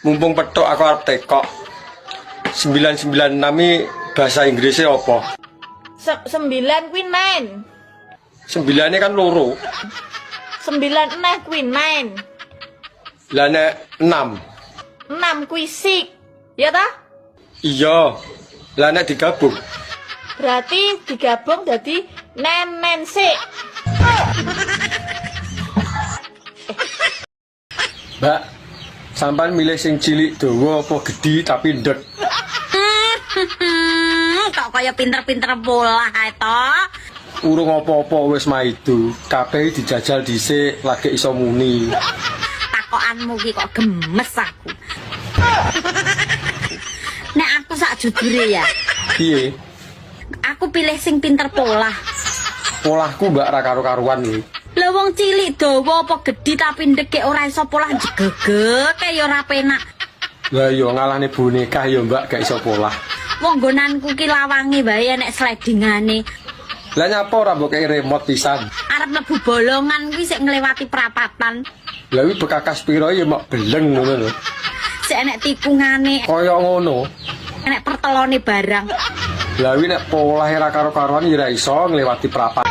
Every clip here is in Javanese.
Mumpung petok aku arep tekok. 996 bahasa Inggrisnya apa? 9 kuwi 9. 9 kan loro. 9 eneh kuwi 9. Lah nek 6. 6 kuwi 6. Ya ta? Iya. Lah nek digabung. Berarti digabung dadi nemen sik. Mbak, sampean milih sing cilik dawa apa gedhi tapi ndek? Kok kaya pinter-pinter bola to? Urung apa-apa wis maidu. Kabeh dijajal dhisik lagi iso muni. Takokanmu ki kok gemes aku. Nek aku sak jujure ya, Piye? aku pilih sing pinter pola. Polahku mbak ra karo-karuan iki. Lah wong cilik dawa apa gedhi tapi ndek ora iso pola jegege ya ora penak. Lah yo ngalahne boneka yo mbak gak iso polah. Wong nggonanku ki lawange wae nek slidingane. Lah nyapa ora mbok kei remote pisan. Arep mlebu bolongan kuwi sik nglewati perapatan. Lah wi bekakas piro ya mok beleng ngono lho. Sik enek tikungane, Kaya ngono. enek pertelone barang. Lah wi nek polahe ra karo-karuan ya ra iso nglewati perapat.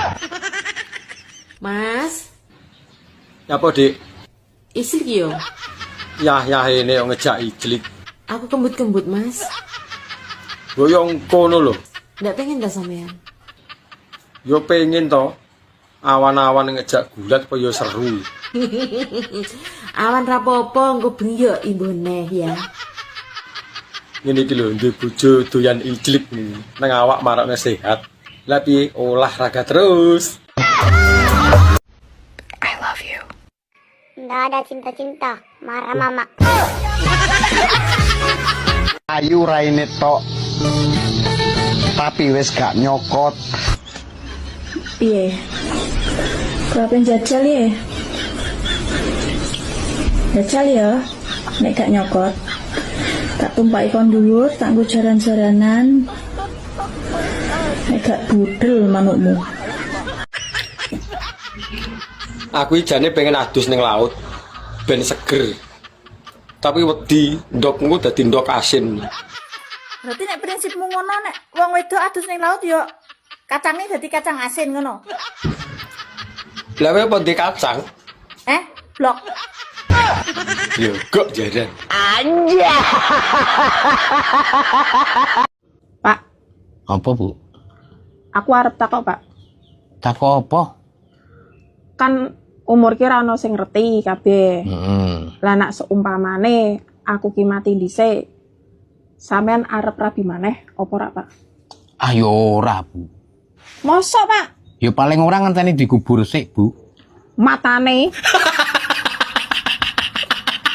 Mas, Nyapa, Dik? islik yo. Yah ini yang ngejak ijlik. Aku kembut-kembut, Mas. Boyong kono lho. Ndak pengen dah sampean. Yo pengen to. Awan-awan ngejak gulat kok yo seru. Awan rapopo engko bengi yo imbone ya. Ngene iki lho, duwe bojo doyan ijlik nih. Nang awak marakne sehat. Lah piye olahraga terus. Nggak ada cinta-cinta, marah mama. Ayu raine tok. Tapi wis gak nyokot. Piye? Kepen jajal ya? Jajal ya? Nek gak nyokot. Tak tumpai kon dhuwur, tak nggo jaran-jaranan. Nek gak budel manukmu. Aku jane pengen adus ning laut. Ben seger. Tapi wedi ndokmu dadi ndok asin. Berarti nek prinsipmu ngono nek wong wedok adus ning laut yo kacangnya dadi kacang asin ngono. Lah kowe apa ndek kacang? Blok. Yo kok jaran. Pak, Apa, Bu? aku arep takok, Pak. Takok apa? Kan umur ki ra ono sing ngerti kabeh. Heeh. Lah nek seumpamane aku ki mati dhisik. Sampean arep rabi maneh apa ora, Pak? Ayo ora, Bu. Mosok, Pak? Ya paling ora ngenteni dikubur sik, Bu. Matane.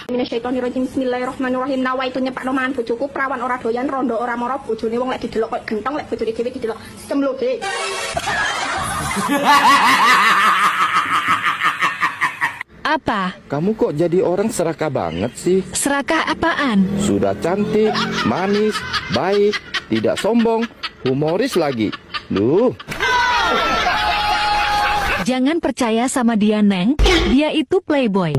Minasyaitonirrajim. Bismillahirrahmanirrahim. Nawaitu nyepakno mangan bojoku prawan ora doyan rondo ora mara bojone wong lek didelok koyo gentong lek bojone dhewe didelok sistem lode. Apa? Kamu kok jadi orang serakah banget sih? Serakah apaan? Sudah cantik, manis, baik, tidak sombong, humoris lagi. Duh. Jangan percaya sama dia, Neng. Dia itu playboy.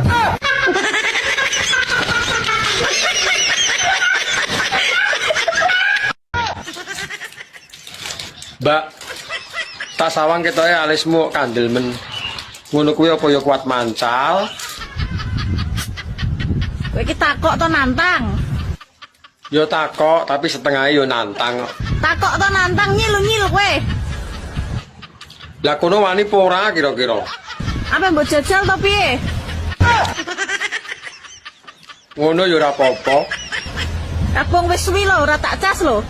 Mbak, tak sawang ketoke alismu kandel men. Ngono kuwi apa ya kuat mancal? Kowe iki takok to nantang. Yo takok tapi setengah yo nantang. Takok to nantang nyilu-nyilu kowe. Lah kono wani apa ora kira-kira? Apa mbok jajal to piye? Ngono yo ora apa-apa. Kabung wis suwi lho, ora tak cas lho.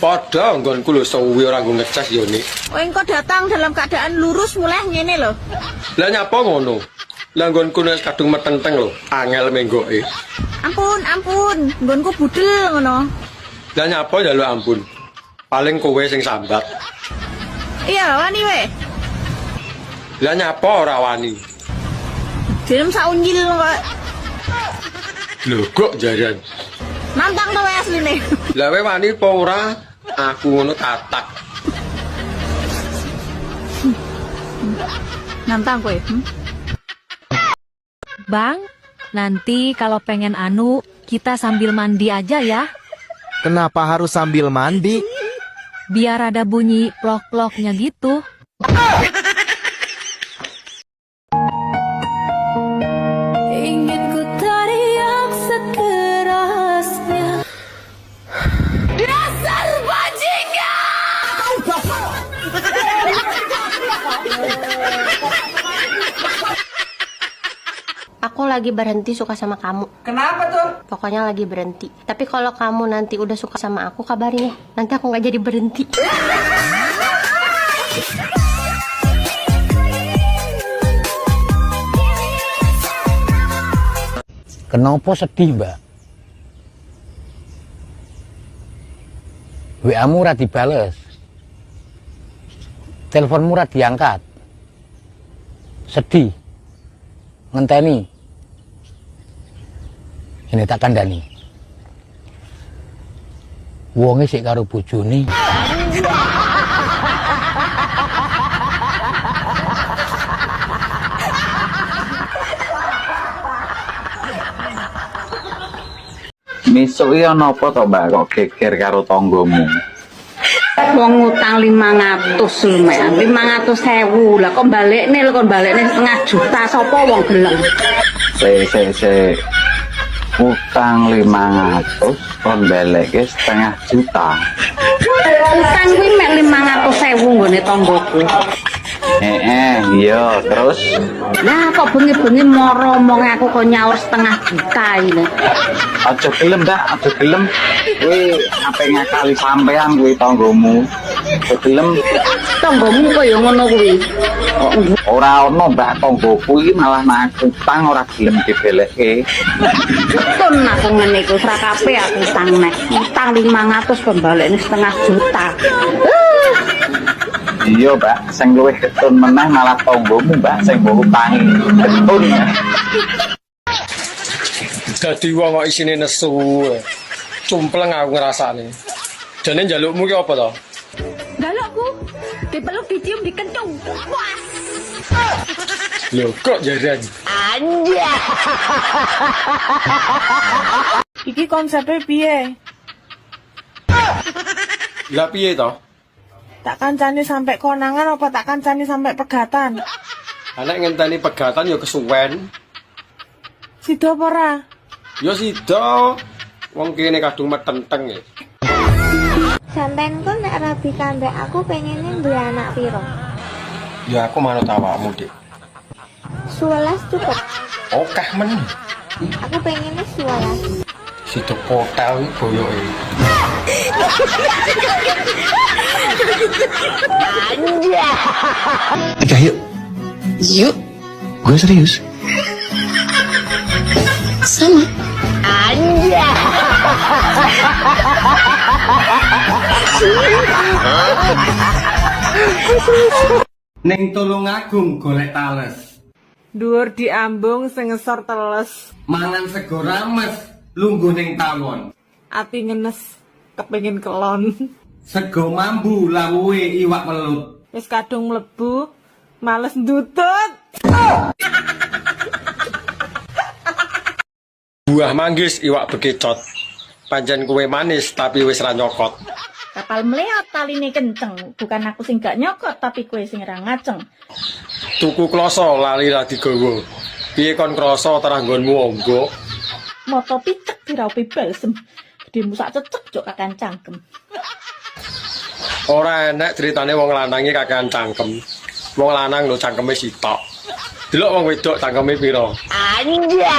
Padha nggonku lho suwi ora nggo ngecas yo nik. Kowe engko datang dalam keadaan lurus mulai ngene lho. Lah nyapa ngono? Lah nggonku wis kadung metenteng lho, angel menggoke. Ampun, nggonku budel ngono. Lah nyapa njaluk ampun. Paling kowe sing sambat. Iya, wani we. Lah nyapa ora wani? Direm sak unyil kok. Lho kok jaran. Nantang to asline. Lah kowe wani apa ora? Aku ngono tatak. Nantang kowe. Bang, Nanti kalau pengen anu, kita sambil mandi aja ya. Kenapa harus sambil mandi? Biar ada bunyi plok-ploknya gitu. Ingin ku teriak sekerasnya. Dasar bajingan! Aku lagi berhenti suka sama kamu. Kenapa tuh? Pokoknya lagi berhenti. Tapi kalau kamu nanti udah suka sama aku, kabarin ya. Nanti aku nggak jadi berhenti. Kenapa sedih, Mbak? WA-mu ora dibales. Teleponmu ora diangkat. Sedih. Ngenteni. Ini tak kandhani. Wonge sik karo bojone. Misuk iki ana apa to, Mbak, kok geger karo tanggamu? Wong ngutang 500 lho, Mek. 500.000. Lah kok balekne setengah juta. Sapa wong gelem? Se. Utang 500 kon balekke setengah juta. Utang kuwi mek 500.000 nggone tanggoku. Iya, terus Lah kok bengi-bengi moro omong aku kok nyaur setengah juta ini. aja gelem, Mbak, aja gelem. Kuwi ape ngakali sampean kuwi tanggamu. Aja gelem. Tanggomu kok ya ngono kuwi. Ora ono, Mbak, tanggoku iki malah nak utang ora gelem dibelekke. Betul aku ngene iku ora kabeh aku utang nek. Utang 500 pembalekne setengah juta. Iya, Mbak, sing luwih getun meneh malah tanggamu, Mbak, sing mbok utangi. Getun. Dadi wong kok isine nesu. Cumpleng aku ngrasane. Jane njalukmu ki apa to? Galakku dipeluk dicium dikencung. Puas. Lho kok jaran? Anja. Iki konsepnya piye? Lah piye to? Tak kancani sampai konangan apa tak kancani sampai pegatan? Anak ngenteni pegatan ya kesuwen. Sido apa ora? Ya sida. Wong kene kadung metenteng ya. Sampean kok nek rabi kambek aku pengennya duwe anak piro? Ya aku manut awakmu, Dik. 11 cukup. Okeh men. Aku pengennya 11. Sida potel iki boyoke. Udah yuk. Yuk. Gue serius. Sama. Anja. Ning Tulungagung golek tales. Dhuwur diambung sing ngesor teles. Mangan sego rames, lungguh ning tawon. Ati ngenes kepengin kelon. Sego mambu lawuhe iwak welut. Wis kadung mlebu, males ndutut. Buah manggis iwak bekecot. Pancen kue manis tapi wis ra nyokot. Kapal melihat taline kenceng, bukan aku sing gak nyokot tapi kue sing ra ngaceng. Tuku kloso lali ra digawa. Piye kon krasa terah nggonmu angga? Moto picek diraupi balsem. Gedemu sak cecek jok kakan cangkem. Ora enek ceritane wong lanange kakean cangkem. Wong lanang lho cangkeme sitok. Delok wong wedok cangkeme pira? Anja.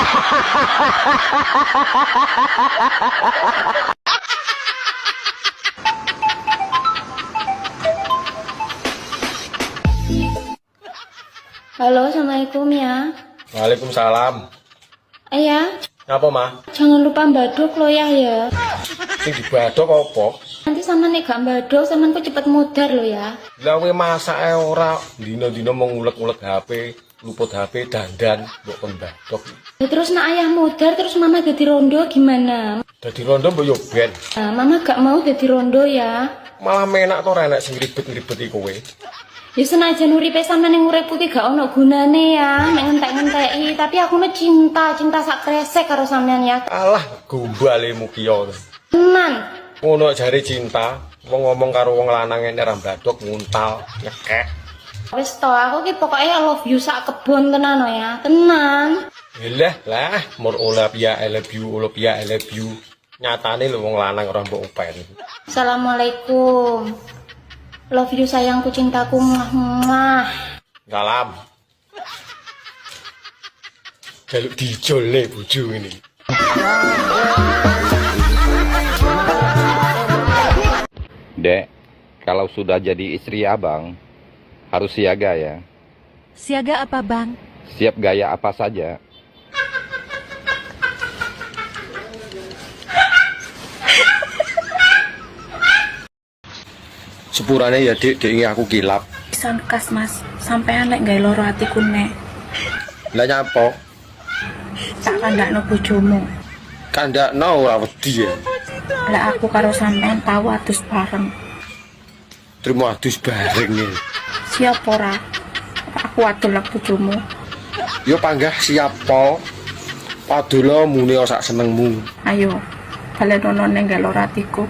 Halo, assalamualaikum ya. Waalaikumsalam. Ayah, Apa, Ma? jangan lupa mbaduk lo ya. Sing dibadok apa? Nanti sama nek gak mbaduk, sama kok cepet mudar lo ya. Lah kowe masake ora dina-dina mau ngulek-ngulek HP, luput HP dandan mbok kon badok. Ya, terus nak ayah mudar, terus mama jadi rondo gimana? Dadi rondo mbok yo ben. Nah, mama gak mau jadi rondo ya. Malah menak to ora enek sing ribet-ribet iki kowe. Ya senajan uripe sampean ning uripku ki gak ono gunane ya, nek ngentek-ngenteki, tapi aku nu cinta sak kresek karo sampean ya. Alah, gombalemu kiyo. Tenan. Ngono jare cinta, wong ngomong karo wong lanang nek ra mbladok nguntal, nyekek. Wis to, aku ki pokoke I love you sak kebon tenan ya, tenan. Lah, mur Olympia I love you, Olympia I love you. Nyatane lho wong lanang ora mbok upen. Assalamualaikum. Love you sayangku, cintaku. Muah. Salam. Jaluk dijole bojo ini. Dek, kalau sudah jadi istri abang, harus siaga ya. Siaga apa, Bang? Siap gaya apa saja. Sepurane ya Dik aku kilap. Pisan kas Mas, sampean lek gawe loro atiku nek. Lah nyapa? Tak kandakno bojomu. Kandakno ora wedi ya. Lah aku karo sampean tau adus bareng. Terima adus bareng ya. Siap ora? Aku adol lek bojomu. Yo panggah siap po. Padula muni sak senengmu. Ayo, balen ono ning gawe loro atiku.